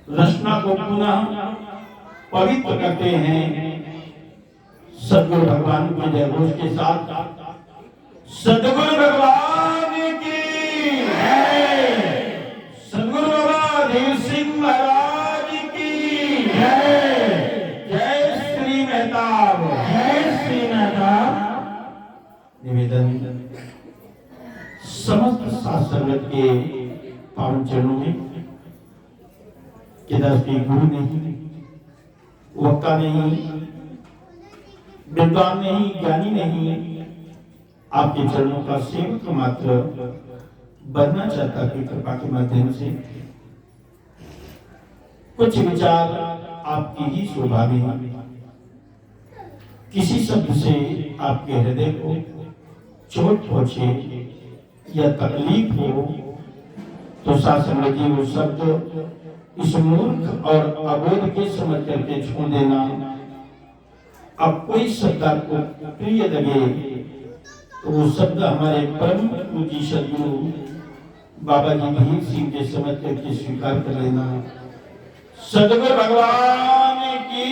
रचना को पुनः पवित्र करते हैं सदगुरु भगवान के जय घोष के साथ। सदगुरु भगवान की जय, सदगुरु बाबा देव सिंह महाराज की जय, जय श्री मेहताब, जय श्री मेहताब। निवेदन समस्त साथ संगत के पावन चरणों में कि गुरु नहीं, वक्ता नहीं, विद्वान नहीं, ज्ञानी नहीं, आपके चरणों का सेवक मात्र बनना चाहता कि कृपा के माध्यम से कुछ विचार आपकी ही शोभा में, किसी शब्द से आपके हृदय को चोट पहुंचे या तकलीफ हो तो शासन जी वो शब्द इस मूर्ख और अबोध के समझ करके छोड़ देना। अब कोई शब्द आपको प्रिय लगे तो वो शब्द हमारे परम पूज्य सदगुरु बाबा जी धीर सिंह के समझ करके स्वीकार कर लेना। सदगुरु भगवान की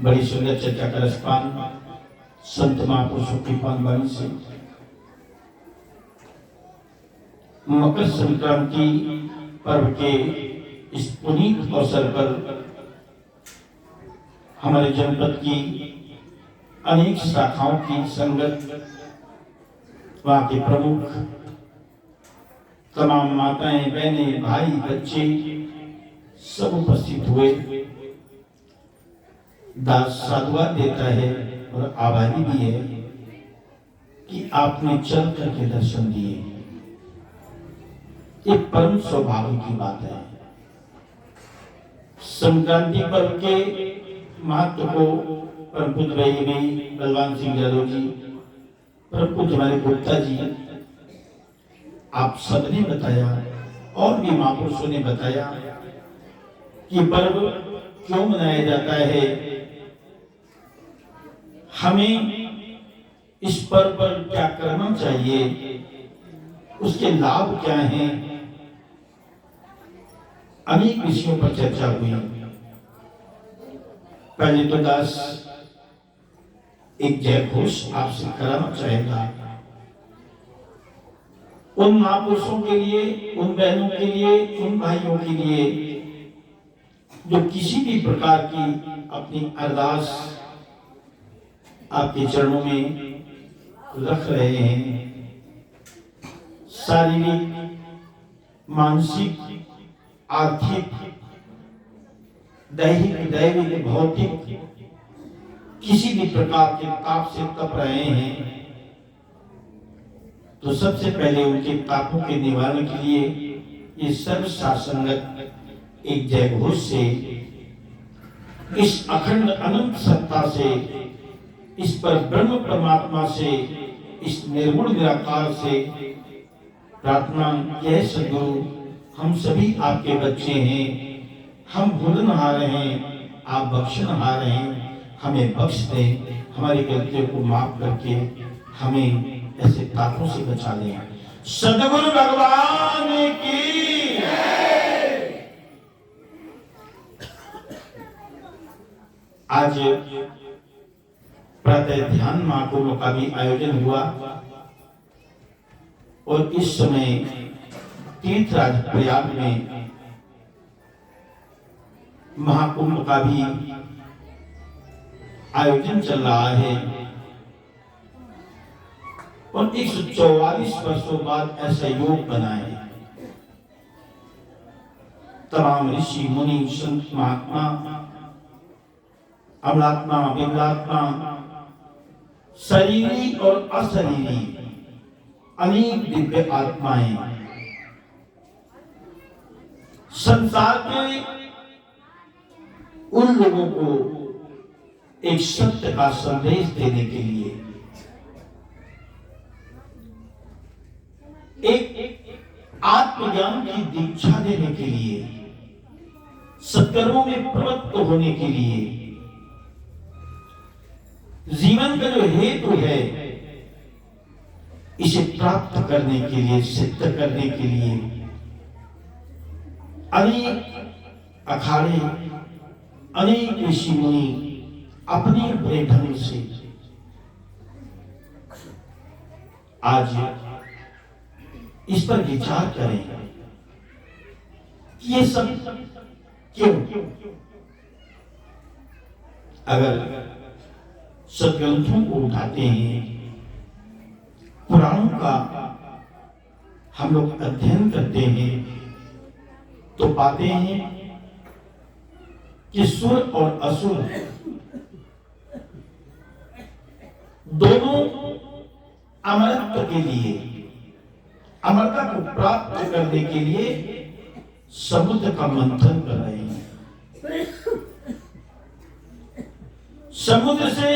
बड़ी सुंदर चर्चा का रसपान संत महापुरुषों की पानवाणी से मकर संक्रांति पर्व के इस पुनीत अवसर पर हमारे जनपद की अनेक शाखाओं की संगत, वहां के प्रमुख, तमाम माताएं, बहनें, भाई, बच्चे सब उपस्थित हुए। दास साधुवाद देता है और आभारी भी है कि आपने चल करके दर्शन दिए। एक परम सौभाग्य की बात है। संक्रांति पर्व के महत्व को परम पूज्य भाई बलवान सिंह यादव जी, परम पूज्य हमारे गुप्ता जी, आप सबने बताया और भी महापुरुषों ने बताया कि पर्व क्यों मनाया जाता है, हमें इस पर्व पर क्या करना चाहिए, उसके लाभ क्या हैं, अनेक विषयों पर चर्चा हुई। पहले तो दास एक जय घोष आपसे कराना चाहेगा उन महापुरुषों के लिए, उन बहनों के लिए, उन भाइयों के लिए जो किसी भी प्रकार की अपनी अरदास आपके चरणों में रख रहे हैं। शारीरिक, मानसिक, आर्थिक, दैहिक, दैविक, भौतिक किसी भी प्रकार के ताप से तप रहे हैं तो सबसे पहले उनके तापों के निवारण के लिए ये सर्व शासनगत एक जय घोष से, इस अखंड अनंत सत्ता से, इस पर ब्रह्म परमात्मा से, इस निर्गुण निराकार से प्रार्थना यह सदगुरु, हम सभी आपके बच्चे हैं, हम भूलनहार हैं, आप बख्शनहार हैं, हमें बख्श दें, हमारी गलतियों को माफ करके हमें ऐसे तापों से बचा लें। सदगुरु भगवान की आज प्रातः ध्यान महाकुंभ का भी आयोजन हुआ और इस समय तीर्थराज प्रयाग में महाकुंभ का भी आयोजन चल रहा है और 144 वर्षों बाद ऐसा योग बना है। तमाम ऋषि मुनि संत महात्मा, अमलात्मा, विमलात्मा, शरीरी और अशरीरी अनेक दिव्य आत्माएं संसार के उन लोगों को एक सत्य का संदेश देने के लिए, एक आत्मज्ञान की दीक्षा देने के लिए, सत्कर्मों में प्रवृत्त होने के लिए, जीवन का जो हेतु है इसे प्राप्त करने के लिए, सिद्ध करने के लिए अनेक अखाड़े, अनेक ऋषि मुनि अपने अपने ढंग से आज इस पर विचार करें कि ये सब क्यों। अगर सदग्रंथों को उठाते हैं, पुराणों का हम लोग अध्ययन करते हैं, तो पाते हैं कि सुर और असुर दोनों अमरत्व के लिए, अमरता को प्राप्त करने के लिए समुद्र का मंथन कर रहे हैं। समुद्र से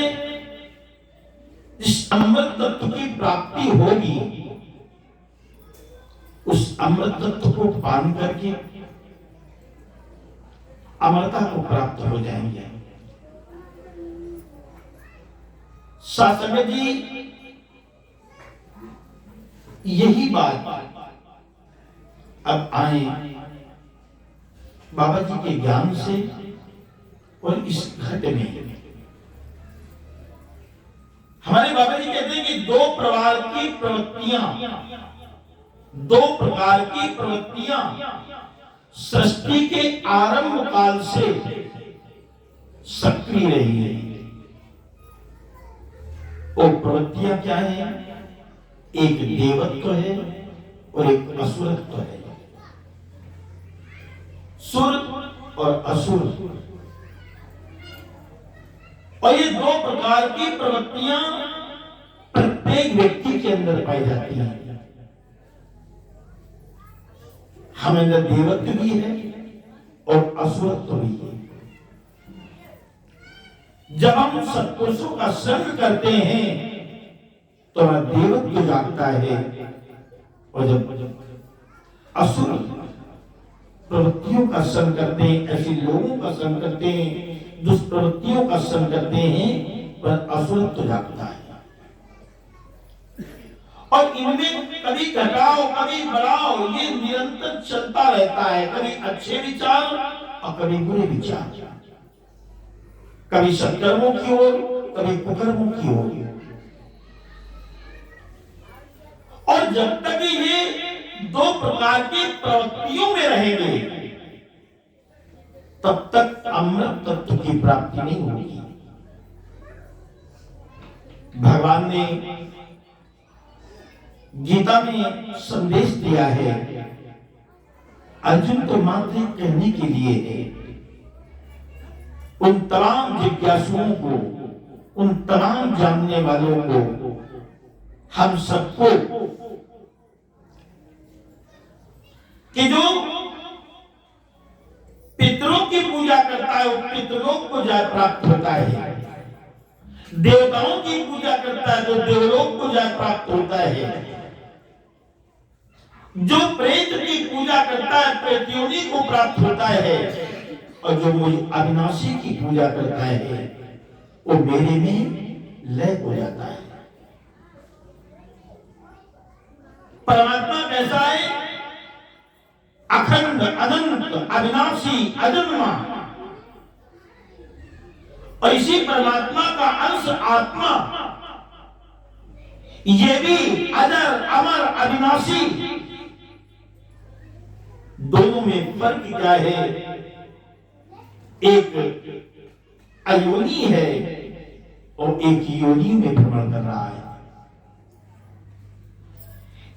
जिस अमृत तत्व की प्राप्ति होगी, उस अमृत तत्व को पान करके अमरता को प्राप्त हो जाएंगे। शास्त्र जी यही बात अब आए बाबा जी के ज्ञान से और इस घट में हमारे बाबा जी कहते हैं कि दो प्रकार की प्रवृत्तियां सृष्टि के आरंभ काल से सक्रिय रही है। वो प्रवृत्तियां क्या है? एक देवत्व है और एक असुरत्व है। सुर और असुर, और ये दो प्रकार की प्रवृत्तियां प्रत्येक व्यक्ति के अंदर पाई जाती हैं। हम अंदर देवत्व भी है और असुरत्व भी है। जब हम सत्पुरुषों का संग करते हैं तो हमारा देवत्व जागता है, और जब असुर प्रवृत्तियों का संग करते हैं, ऐसे लोगों का संग करते हैं, दुष्प्रवृत्तियों का संग करते हैं, पर असुरत्व जागता है। और इनमें कभी घटाओ कभी बढ़ाओ, ये निरंतर चलता रहता है। कभी अच्छे विचार और कभी बुरे विचार, कभी सत्कर्मों की ओर, कभी कुकर्मों की ओर। और जब तक ये दो प्रकार की प्रवृत्तियों में रहेंगे, तब तक अमृत तत्व की प्राप्ति नहीं होगी। भगवान ने गीता में संदेश दिया है, अर्जुन तो मात्र कहने के लिए है। उन तमाम जिज्ञासुओं को, उन तमाम जानने वालों को, हम सबको, कि जो पितरों की पूजा करता है वो पितरों को जा प्राप्त होता है, देवताओं की पूजा करता है तो देवलोक को जा प्राप्त होता है, जो प्रेत की पूजा करता है प्रेत्योनि को प्राप्त होता है, और जो मुझ अविनाशी की पूजा करता है वो मेरे में लय हो जाता है। परमात्मा कैसा है? अखंड, अनंत, अविनाशी, अजन्मा। और इसी परमात्मा का अंश आत्मा, ये भी अजर, अमर, अविनाशी। दोनों में फर्क क्या है? एक अयोनि है और एक योनि में भ्रमण कर रहा है।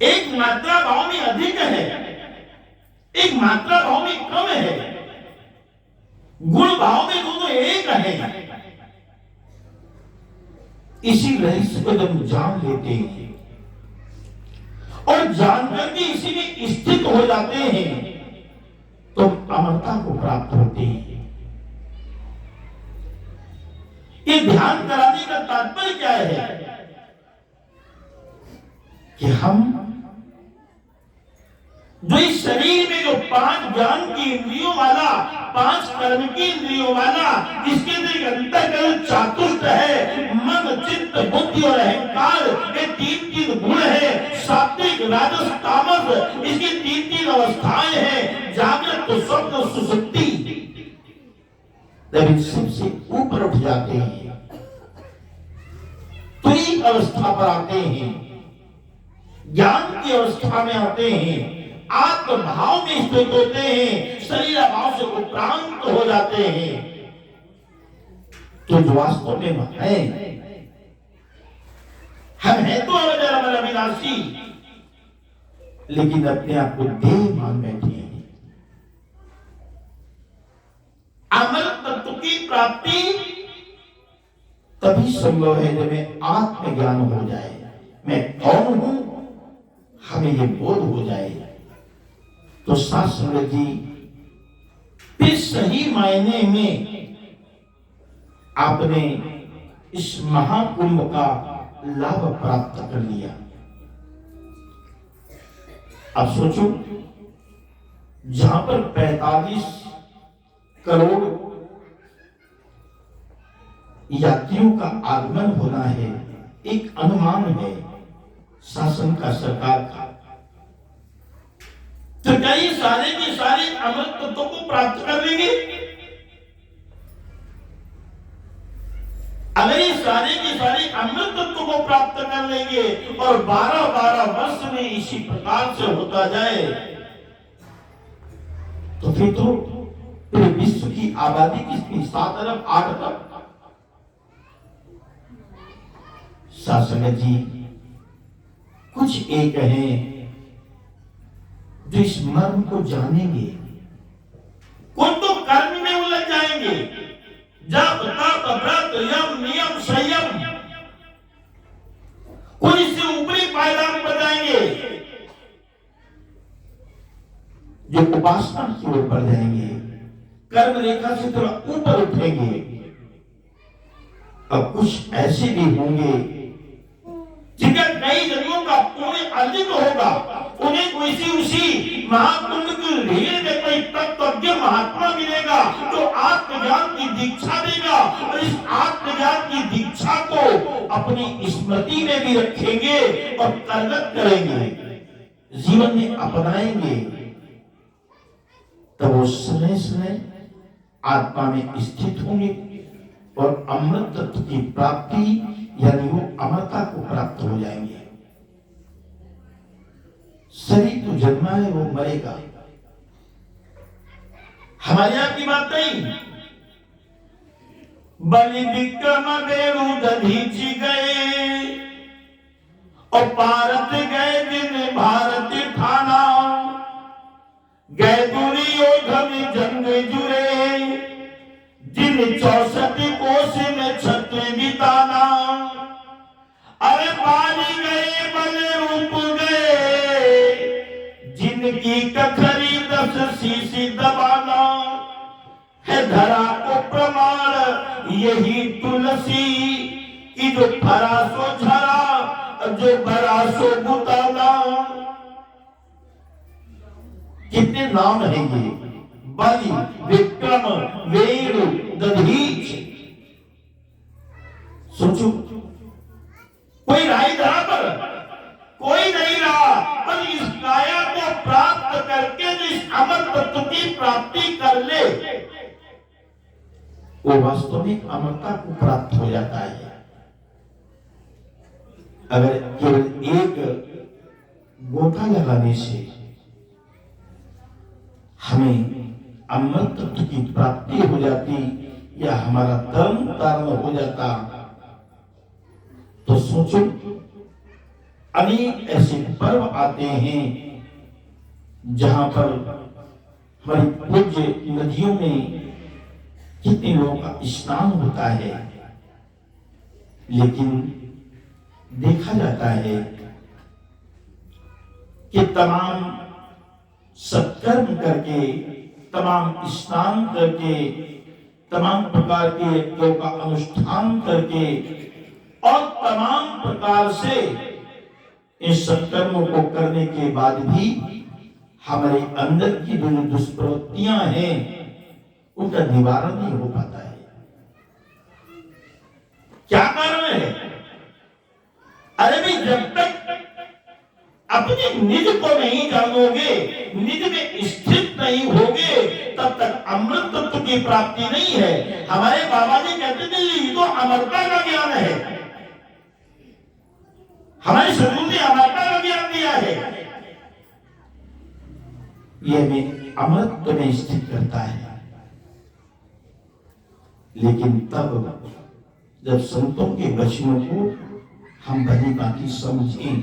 एक मात्रा भाव में अधिक है, एक मात्रा भाव में कम है, गुण भाव में दोनों एक है। इसी रहस्य को जब जान लेते हैं और जानकर के इसी में स्थित हो जाते हैं तो अमरता को प्राप्त होते हैं। ये ध्यान कराने का तात्पर्य क्या है? कि हम जो इस शरीर में जो 5 ज्ञान की इंद्रियों वाला, 5 कर्म की इंद्रियों वाला, जिसके अंदर अंतःकरण चातुर्थ है, मन, चित्त, बुद्धि और अहंकार, ये 3 गुण है। सात्विक, राजस तामस, इसकी 3 अवस्थाएं हैं, जागृत, स्वप्न, सुषुप्ति। जब इन सबसे ऊपर उठ जाते हैं, तुरीय अवस्था पर आते हैं, ज्ञान की अवस्था में आते हैं, आत्म भाव में स्थित होते हैं, शरीर भाव से उपरांत हो जाते हैं, तो जो वास्तव में है, हम हैं तो अवजर अमर अविनाशी, लेकिन अपने आप को देह मान बैठे हैं। अमर तत्व की प्राप्ति तभी संभव है जब मैं आत्मज्ञान हो जाए, मैं कौन हूं हमें ये बोध हो जाए। तो शास्त्र जी फिर सही मायने में आपने इस महाकुंभ का लाभ प्राप्त कर लिया। अब सोचो, जहां पर 45 करोड़ यात्रियों का आगमन होना है, एक अनुमान है शासन का, सरकार का, तो क्या ये सारे के सारे अमृत तत्वों को प्राप्त कर लेंगे? अगर ये सारे के सारे अमृत तत्व को प्राप्त कर लेंगे और 12-12 वर्ष में इसी प्रकार से होता जाए, तो फिर तो पूरे विश्व की आबादी कितनी? 7 अरब 8 अरब। शासन जी कुछ एक हैं जो इस मर्म को जानेंगे, कुछ तो कर्म में उलझ जाएंगे, जप तप व्रत यम नियम संयम, कुछ इससे ऊपरी पायदान पर जाएंगे, जो उपासना की ओर बढ़ जाएंगे, कर्म रेखा से थोड़ा ऊपर उठेंगे। अब कुछ ऐसे भी होंगे जिनका कई जन्मों का पुण्य अर्जित होगा, उन्हें कोई उसी महाकुंभ की रीढ़ में कोई तत्वज्ञ महात्मा मिलेगा जो आत्मज्ञान की दीक्षा देगा, और इस आत्मज्ञान की दीक्षा को अपनी स्मृति में भी रखेंगे और करगत करेंगे, जीवन में अपनाएंगे। तब वो समय समय आत्मा में स्थित होंगे और अमृत तत्व की प्राप्ति यानी वो अमरता को प्राप्त हो जाएंगे। शरीर तो जन्मा है, वो मरेगा। हमारे यहाँ की बात नहीं। बलि विक्रम बेरु दधीचि गए और भारत गए दिन भारत थाना, गए दुर्योधन जंग जुरे, जिन 64 कोस में छत्र बिताना, अरे पानी गए बल रूप गए, जिनकी कखरी 10 शीशी दबाना, है धरा को प्रमाण यही तुलसी, की जो फरा सो झरा जो भरा सो बुताना। कितने नाम हैं ये? बलि विक्रम वेरु दधीच। सोचो, कोई राही धरा पर कोई नहीं रहा, पर इस काया को प्राप्त करके जो इस अमर तत्व की प्राप्ति कर ले, वो वास्तव में अमरता को प्राप्त हो जाता है। अगर केवल एक गोता लगाने से हमें अमृत तत्व की प्राप्ति हो जाती या हमारा धर्म तारण हो जाता, तो सोचो, अनेक ऐसे पर्व आते हैं जहां पर हमारी पूज्य नदियों में कितने लोगों का स्नान होता है, लेकिन देखा जाता है कि तमाम सत्कर्म करके, तमाम स्नान करके, तमाम प्रकार के यज्ञों का अनुष्ठान करके और तमाम प्रकार से इन सत्कर्मों को करने के बाद भी हमारे अंदर की जो दुष्प्रवृत्तियां हैं उनका निवारण नहीं हो पाता है। क्या कारण है? अरे भी जब तक अपने निज को नहीं जानोगे, निज में स्थित नहीं होगे, तब तक अमृत तत्व की प्राप्ति नहीं है। हमारे बाबा जी कहते थे ये तो अमरता का ज्ञान है, हमारे सदगुरु ने अमरता का ज्ञान दिया है, यह भी अमृत में स्थित करता है। लेकिन तब जब संतों के वचनों को हम भली भांति समझें,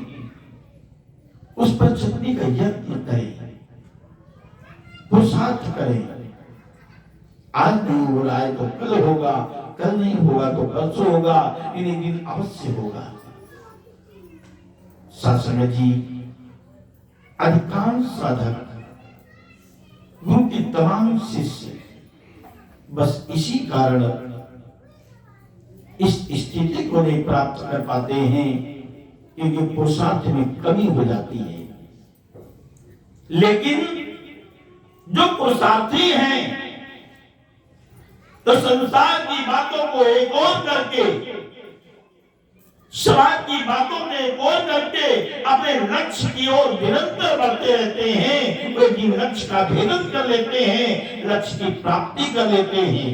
उस पर चलने का यत्न करें, पुरुषार्थ करें। आज नहीं हो रहा है तो कल होगा, कल नहीं होगा तो परसों होगा, इन्हीं दिन अवश्य होगा। शास्त्र जी, अधिकांश साधक, गुरु के तमाम शिष्य बस इसी कारण इस स्थिति को नहीं प्राप्त कर पाते हैं क्योंकि पुरुषार्थ में कमी हो जाती है। लेकिन जो पुरुषार्थी हैं तो संसार की बातों को एक और करके, समाज की बातों में एक और करके अपने लक्ष्य की ओर निरंतर बढ़ते रहते हैं। वे भी लक्ष्य का भेदन कर लेते हैं, लक्ष्य की प्राप्ति कर लेते हैं।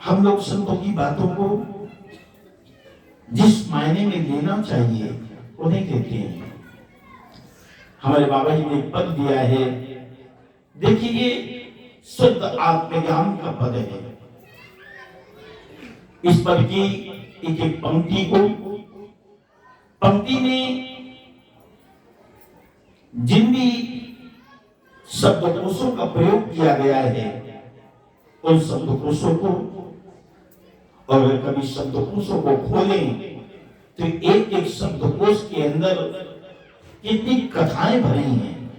हम लोग संतों की बातों को जिस मायने में लेना चाहिए उन्हें कहते हैं। हमारे बाबा जी ने एक पद दिया है, देखिए ये शुद्ध आत्मज्ञान का पद है। इस पद की एक एक पंक्ति में जिन भी शब्दकोशों का प्रयोग किया गया है, उन शब्दकोशों को, और अगर कभी शब्दकोशों को खोलें तो एक एक शब्दकोश के अंदर कितनी कथाएं भरी हैं।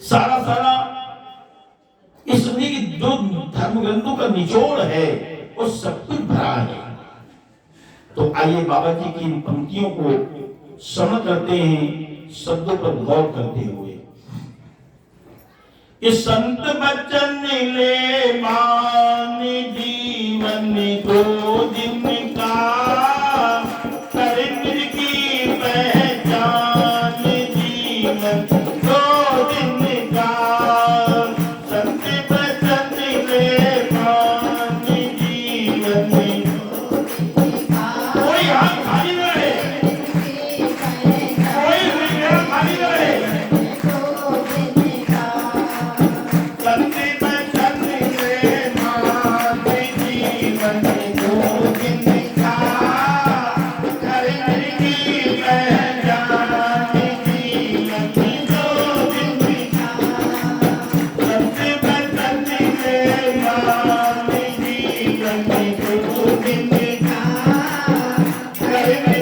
सारा इसमें जो धर्म ग्रंथों का निचोड़ है वो सब कुछ भरा है। तो आइए बाबा जी की इन पंक्तियों को श्रवण करते हैं, शब्दों पर गौर करते हुए। इस संत बचन ले मान जीवन को जिनका, कर की पहचान जीवन को जिनका। संत बचन ले मान जीवन, कोई हाथ खाली न रहे, कोई हृदय खाली न रहे। Amen.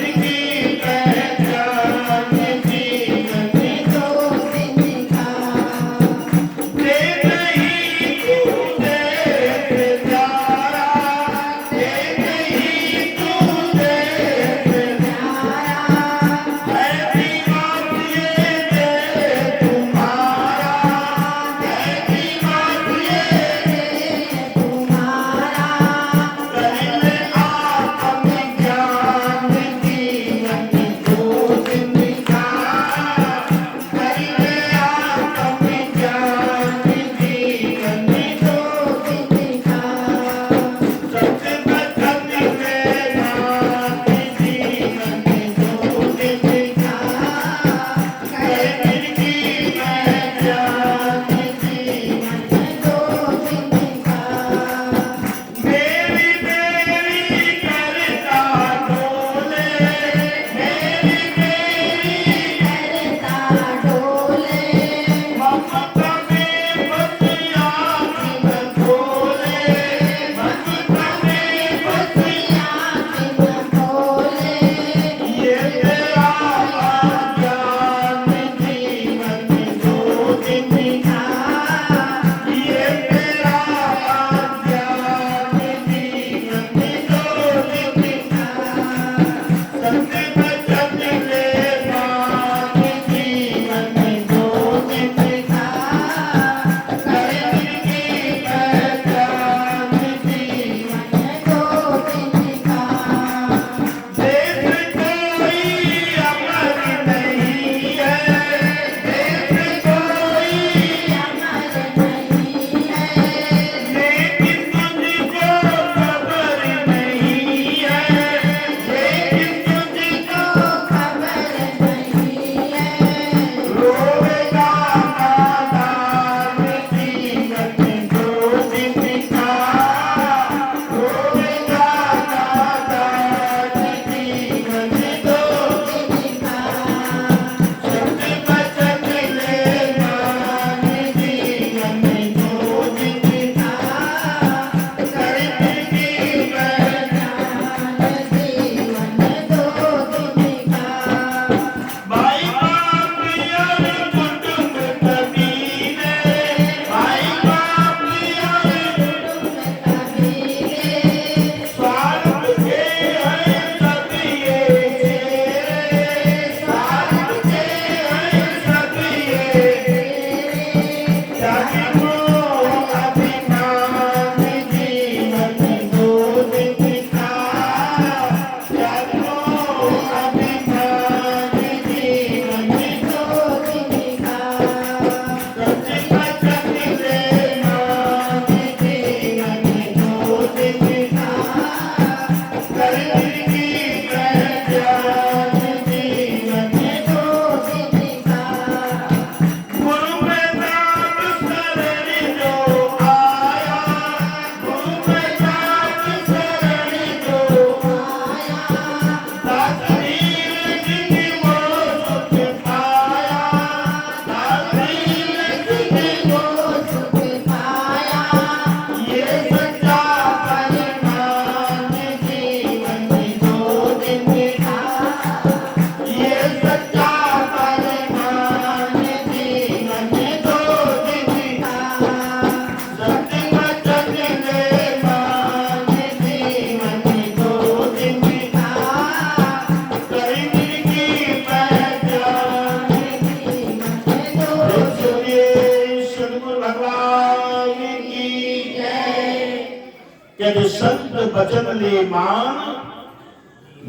वचन ले मान,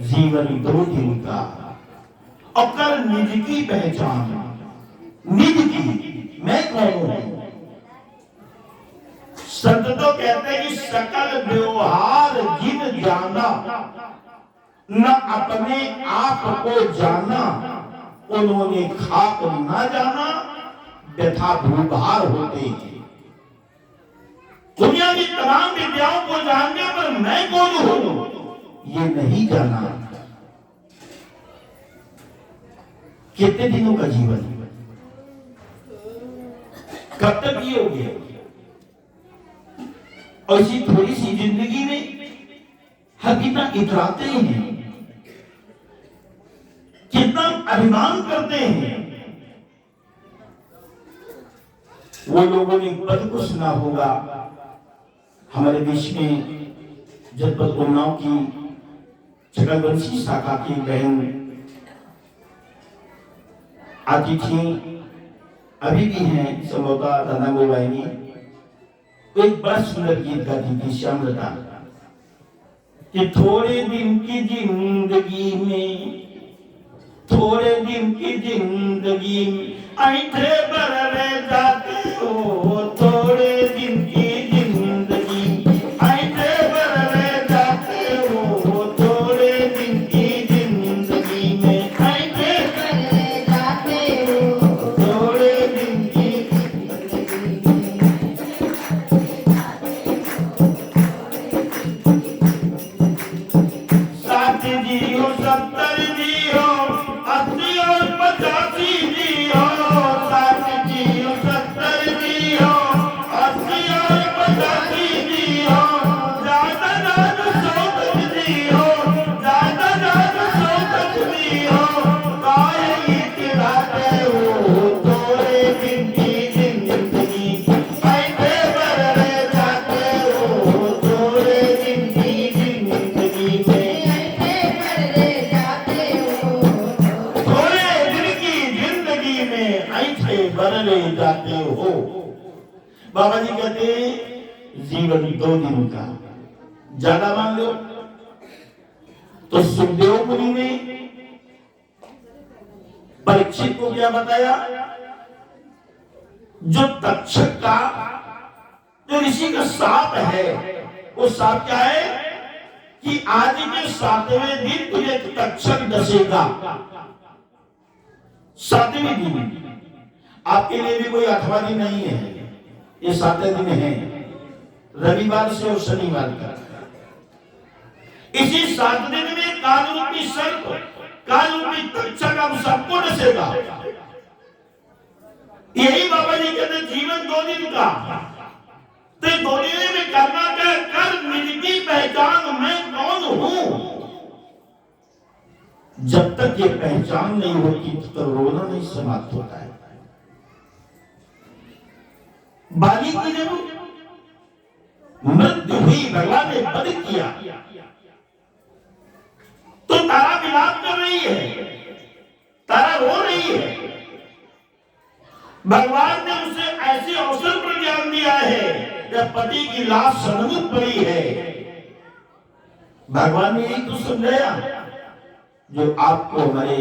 जीवन 2 दिन का, और कर निज की पहचान। निज की, मैं कौन हूं? संत तो कहते हैं कि सकल व्यवहार जिन जाना, न अपने आप को जाना, उन्होंने खाक न जाना, व्यथा भूभार होते हैं। दुनिया की तमाम विद्याओं को जानने पर मैं कौन हूं ये नहीं जाना। कितने दिनों का जीवन, कब तक जियोगे? और इसी थोड़ी सी जिंदगी में हम कितना इतराते हैं, कितना अभिमान करते हैं। वो लोगों ने पद को सुना होगा, हमारे देश में जनपद उन्नाव की चकलवंशी शाखा की बहन आती थी, अभी भी हैं संभवतः राधा गोबाइनी। एक बड़ा सुंदर गीत गाती थी श्यामलता, कि थोड़े दिन की जिंदगी में, थोड़े दिन की जिंदगी में ऐठे बरले जाते हो, थोड़े दिन की जिंदगी ऐठे बरले जाते हो, थोड़े दिन की जिंदगी में ऐठे बरले जाते हो, थोड़े दिन की साथ जियो 70 जियो 80 और 85 जियो, साथ जियो 70 जियो 80 और 85 जियो, ज्यादा ज्यादा 100 तक जियो, ज्यादा ज्यादा 100 तक जियो, काहे इतराते हो, थोड़े दिन की जिंदगी ऐठे बरले जाते हो, थोड़े दिन की जिंदगी में ऐठे बरले जाते हो। बाबा जी कहते जीवन 2 दिन का, ज्यादा मान लो तो सुखदेव मुनि ने परीक्षित को क्या बताया? जो तक्षक का, जो ऋषि का साप है, वो साप क्या है कि आज के 7वें दिन तुझे तक्षक डसेगा। 7वें दिन आपके लिए भी कोई 8वां दिन नहीं है, ये 7 दिन है, रविवार से और शनिवार का। इसी 7 दिन में कालरूपी सर्प, कालरूपी तक्षक हम सबको डसेगा। यही बाबा जी कहते जीवन 2 दिन का, तो 2 दिन में करना क्या? कर निज की पहचान, मैं कौन हूं। जब तक ये पहचान नहीं होती तो रोना नहीं समाप्त होता है। बाली की जब मृत्यु हुई, भगवान ने वध किया, तो तारा विलाप कर रही है, तारा रो रही है। भगवान ने उसे ऐसे अवसर पर ज्ञान दिया है जब पति की लाश सन्मुख पड़ी है। भगवान ने यही तो समझाया जो आपको हमारे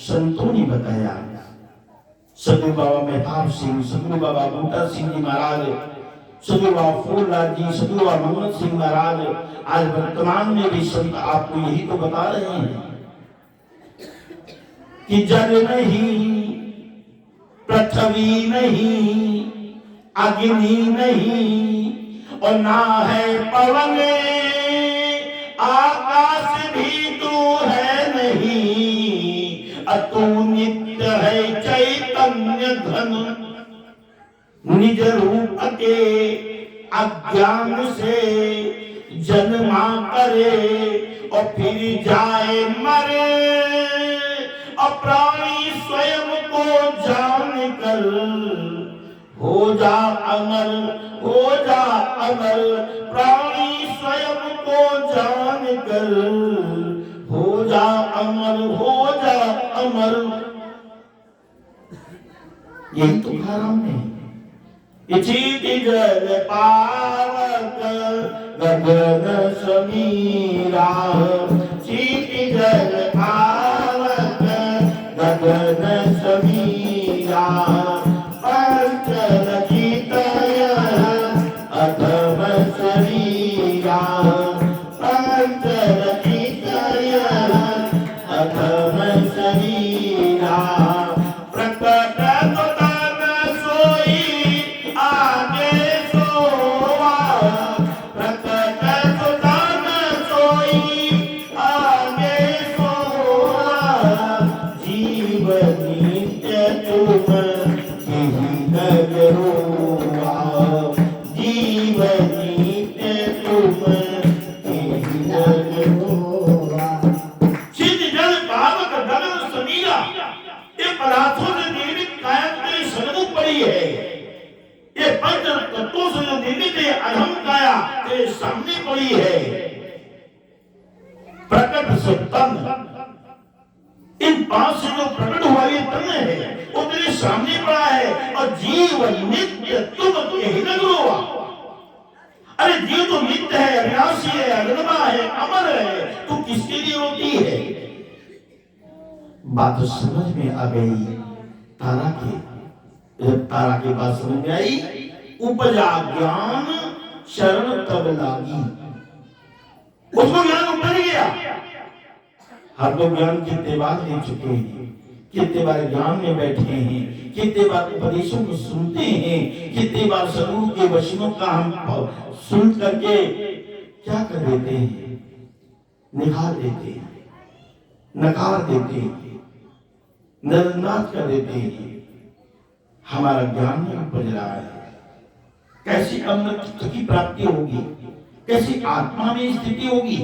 संतों ने बताया। सदगुरु बाबा मेहताब सिंह, सदगुरु बाबा बूटा सिंह जी महाराज, सदगुरु बाबा फूललाल जी, सदगुरु बाबा मोहम्मद सिंह महाराज, आज वर्तमान में भी संत आपको यही तो बता रहे हैं कि जल नहीं, पृथ्वी नहीं, अग्नि नहीं, और ना है पवन, आकाश भी तू है नहीं, तू नित्य है चैतन्य घन, निज रूप के अज्ञान से जन्मा करे और फिर जाए मरे, और प्राणी स्वयं को जान कर हो जा अमर, हो जा अमर, प्राणी स्वयं को जान कर हो जा अमर, हो जा अमर। यही तो कहा हमने, इसी जल पावक गगन समीरा चीटी जल आवत गगन समीरा पंचर चितय अधम शरीरा पंचर चितय अधम शरीरा प्रकट तन सोई आगे सोवा प्रकट तन सोई आगे सोवा जीव नित्य तुम नगरोवा जीव नित्य तुम नगरोवा सिद्ध जल पावक गगन समीरा ये पदार्थों से निर्मित काया तेरी सन्मुख पड़ी है। ये पंच तत्वों से जो निर्मित है अधम काया तेरे सामने पड़ी है। प्रकट से तन इन पांच से जो प्रकट हुआ ये तन है वो तेरे सामने पड़ा है और जीव नित्य तुम यही नगरोवा। अरे जीव तो नित्य है अविनाशी है अगणमा है अमर है तू किसके लिए रोती है। बात समझ में आ गई तारा की। जब तारा की बात समझ में आई उपजा ज्ञान शरण तब लागी उसको ज्ञान उपज गया। हम लोग ज्ञान कितने बार ले चुके हैं कितने बार ज्ञान में बैठे हैं कितने बार उपदेशों को सुनते हैं कितने बार सदगुरु के वचनों का हम सुन करके क्या कर देते हैं निखार देते हैं नकार देते हैं नरनाथ कर देते हैं। हमारा ज्ञान में उपज रहा है। कैसी अमृत की प्राप्ति होगी कैसी आत्मा में स्थिति होगी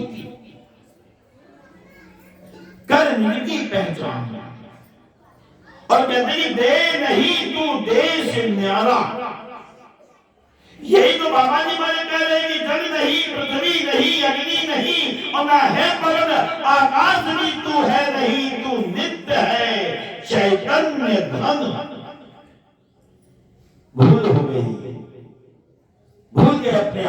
कर निजी पहचान और कहते हैं दे नहीं तू देश न्यारा। यही तो बाबा जी मैंने कह रहे हैं कि जल नहीं पृथ्वी नहीं अग्नि नहीं और ना है पवन आकाश भी तू है नहीं तू नित्य है चैतन्य धन। भूल हो गई भूल गए अपने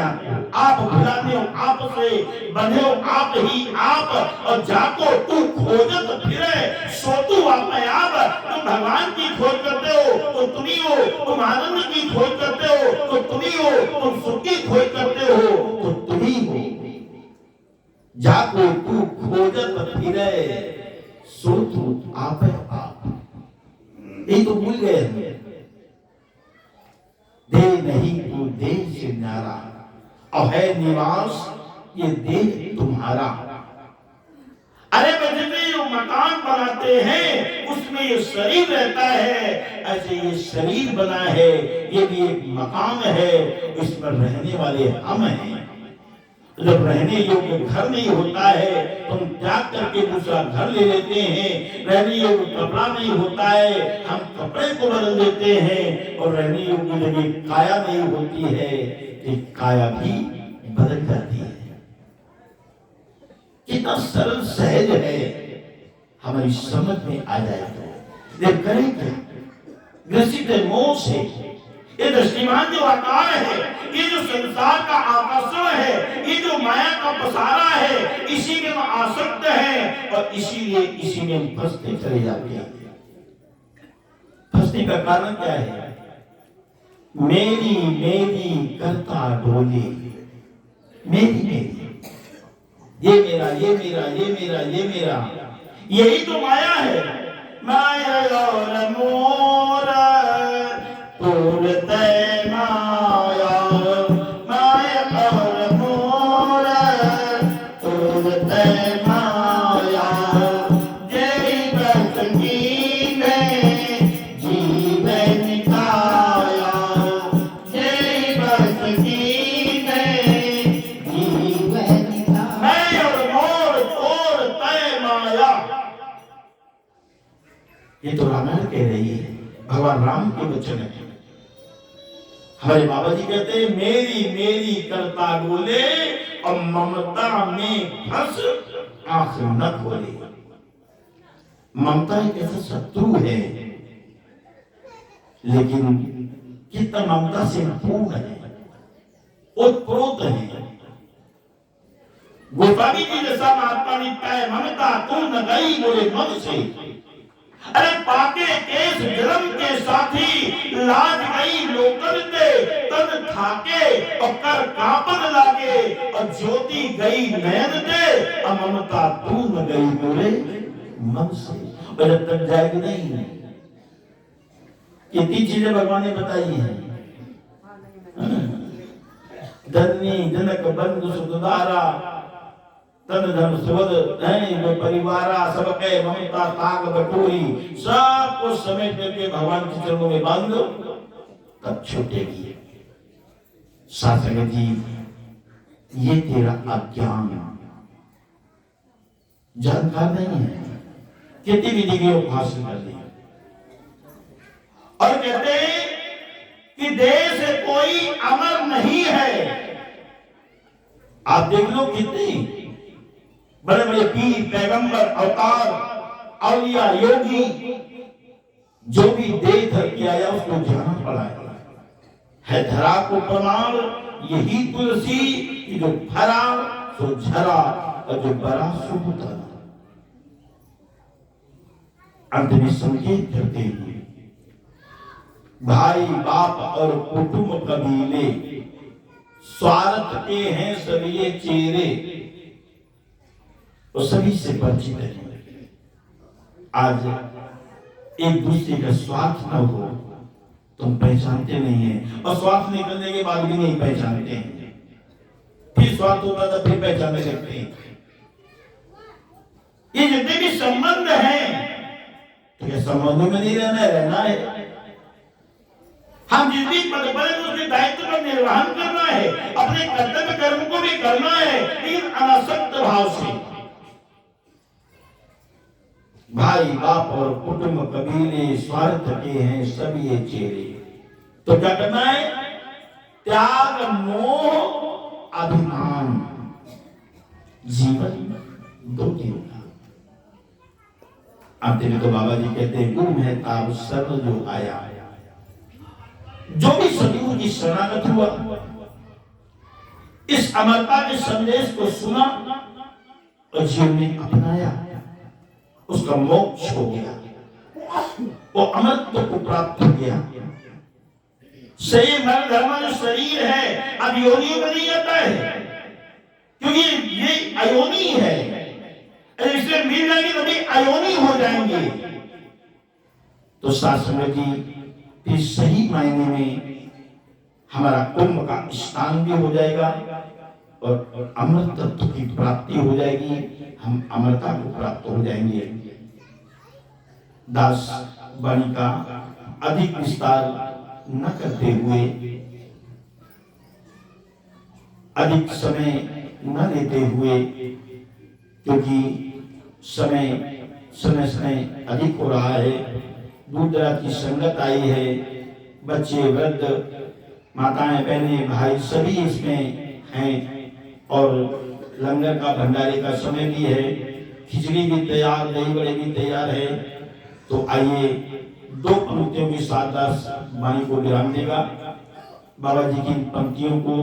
आप भुलाने हो आप से बने हो आप ही आप और जाको तू खोजत फिरे सो तू अपने आप। तुम भगवान की खोज करते हो तो तुम ही हो तुम आनंद की खोज करते हो तो तुम ही हो तुम सुख की खोज करते हो तो तुम ही हो। जाको तू खोजत फिरे सो तू आप यही तो भूल गए। दे नहीं तू देह से न्यारा और है निवास ये देह तुम्हारा। अरे बजने जो मकान बनाते हैं उसमें ये शरीर रहता है ऐसे ये शरीर बना है ये भी एक मकान है इस पर रहने वाले हम हैं। जब रहने योग्य घर नहीं होता है तुम त्याग करके दूसरा घर ले लेते हैं। रहने योग्य कपड़ा नहीं होता है हम कपड़े को बदल देते हैं और रहने योग्य जगह काया नहीं होती है तो काया भी बदल जाती है। कितना सरल सहज है हमारी समझ में आ जाए तो ये करेंगे ग्रसित मोह से। ये दृष्टिमान जो आकार है ये जो संसार का आकर्षण है ये जो माया का पसारा है इसी में हम आसक्त हैं और इसीलिए इसी में हम फंसते चले जाते हैं। फंसने का कारण क्या है मेरी मेरी करता डोले मेरी मेरी ये मेरा ये मेरा ये मेरा ये मेरा यही तो माया है। माया और मोरा पूर्णतः माया माया और मोरा पूर्णतः माया जय बसंगी में जीवन निकाया जय बसंगी में जीवन निकाया मैं और मोर पूर्णतः माया। ये तो रामायण कह रही है भगवान राम के वचन है। हमारे बाबा जी कहते हैं मेरी मेरी करता बोले और ममता में फंस आंख न खोले। ममता एक ऐसा शत्रु है लेकिन कितना ममता से पूर्ण है उत्प्रोत है गोस्वामी जी जैसा महात्मा लिखता है, ममता तू न गई मोरे मन से, अरे पाके केस जन्म के साथी, लाज गई लोकन ते तन थाके, और कर कांपन लागे, और ज्योति गई नयन ते, ममता तू न गई मोरे मन से। और जब तक जाएगी नहीं, कितनी चीजें भगवान ने बताई हैं। धनी जनक बंधु सुधारा, तन धन सुवद है परिवारा, सबके ममता ताग बटोरी, सब कुछ समेट करके भगवान के चरणों में बांध दो, तब छूटेगी। शास्त्र जी, ये तेरा अज्ञान, जानकार नहीं है, कितनी भी डिग्रियों को हासिल कर ली। और कहते हैं कि देश कोई अमर नहीं है। आप देख लो कितनी बड़े बड़े पीर, पैगंबर, अवतार, औलिया, योगी, जो भी देह धर के आया उसको जाना पड़ा है। धरा को प्रमाण यही तुलसी, जो भरा सो झरा, और जो बरा सो उतरा। अंत में संकेत करते हुए, भाई बाप और कुटुंब कबीले, स्वार्थ के हैं सभी ये चेहरे, वो सभी से परिचित है। आज एक दूसरे का स्वार्थ न हो, तुम पहचानते नहीं है, और स्वार्थ निकलने के बाद भी नहीं पहचानते हैं। फिर स्वार्थ होता था, फिर पहचानने लगते हैं। ये जितने भी संबंध हैं, तो क्या संबंधों में नहीं रहना है। हम जिस भी पद पर उसके दायित्व का निर्वहन करना है, अपने कर्तव्य कर्म को भी करना है, लेकिन अनासक्त भाव से। भाई बाप और कुटुंब कबीले, स्वार्थ के हैं सभी ये चेहरे। तो क्या करना है? त्याग मोह अभिमान, जीवन दो दिन का। अंत में तो बाबा जी कहते हैं, गुरु है ताब सर्व जो आया, जो भी सदगुरु की शरणागत हुआ, इस अमरता के संदेश को सुना और जीवन में अपनाया, उसका मोक्ष हो गया, वो अमरत्व को प्राप्त हो गया। सही मर धर्म जो शरीर है, अब योनियों में नहीं आता है, क्योंकि ये अयोनी है। इसलिए मिल जाएंगे तभी अयोनी हो जाएंगे। तो शास्त्र जी फिर सही मायने में हमारा कुंभ का स्नान भी हो जाएगा, और अमृत तत्व की प्राप्ति हो जाएगी, हम अमरता को प्राप्त हो जाएंगे। दास वाणी का अधिक विस्तार न करते हुए, अधिक समय न लेते हुए, क्योंकि समय अधिक हो रहा है, दूर दराज की संगत आई है, बच्चे, वृद्ध, माताएं, बहनें, भाई सभी इसमें हैं, और लंगर का भंडारे का समय भी है, खिचड़ी भी तैयार, दही बड़े भी तैयार है। तो आइए दो पंक्तियों के साथ दास वाणी को विराम देगा। बाबा जी की पंक्तियों को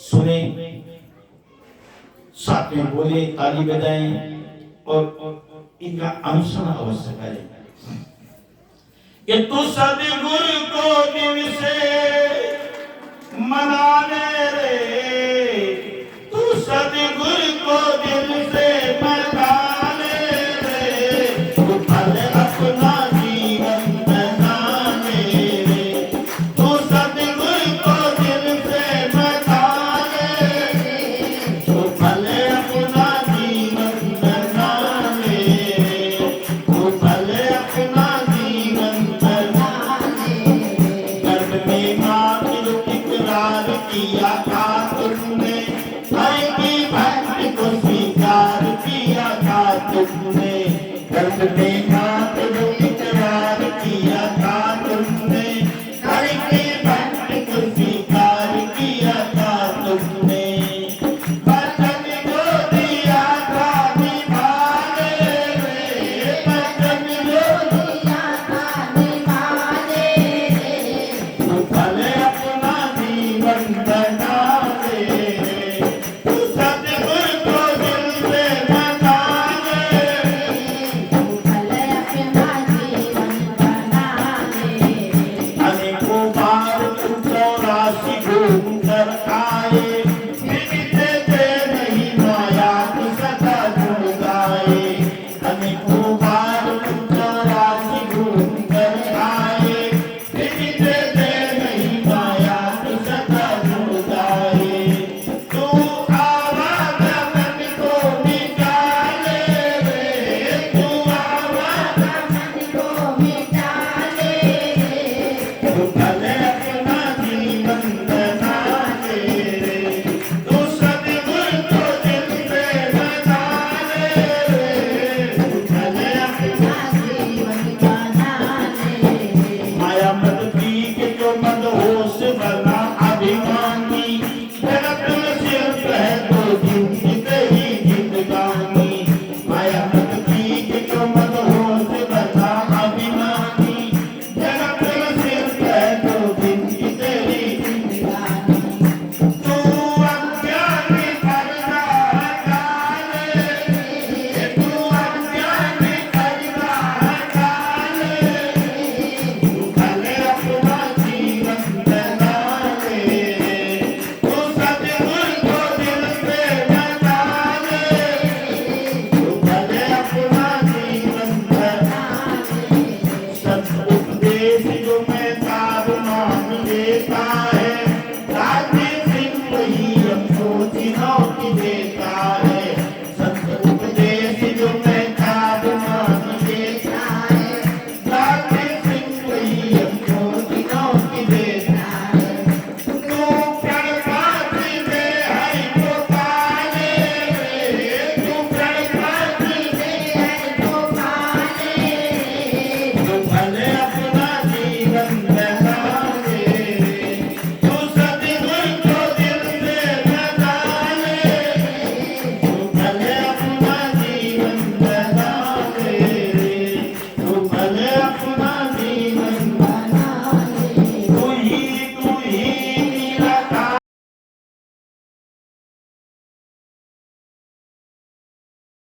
सुने, साथ में बोले, ताली बजाएं और इनका अनुसरण अवश्य करें। कि तू सदगुरु को दिल से मनाने रे, तू सदगुरु को दिल से मनाने रे, तू फल अपना जीवन बनाने रे, तू सदगुरु को दिल से मनाने रे, तू फल अपना जीवन बनाने रे, तू फल अपना किया था तुमने, भाई की भक्ति को स्वीकार किया था तुमने, गर्भ में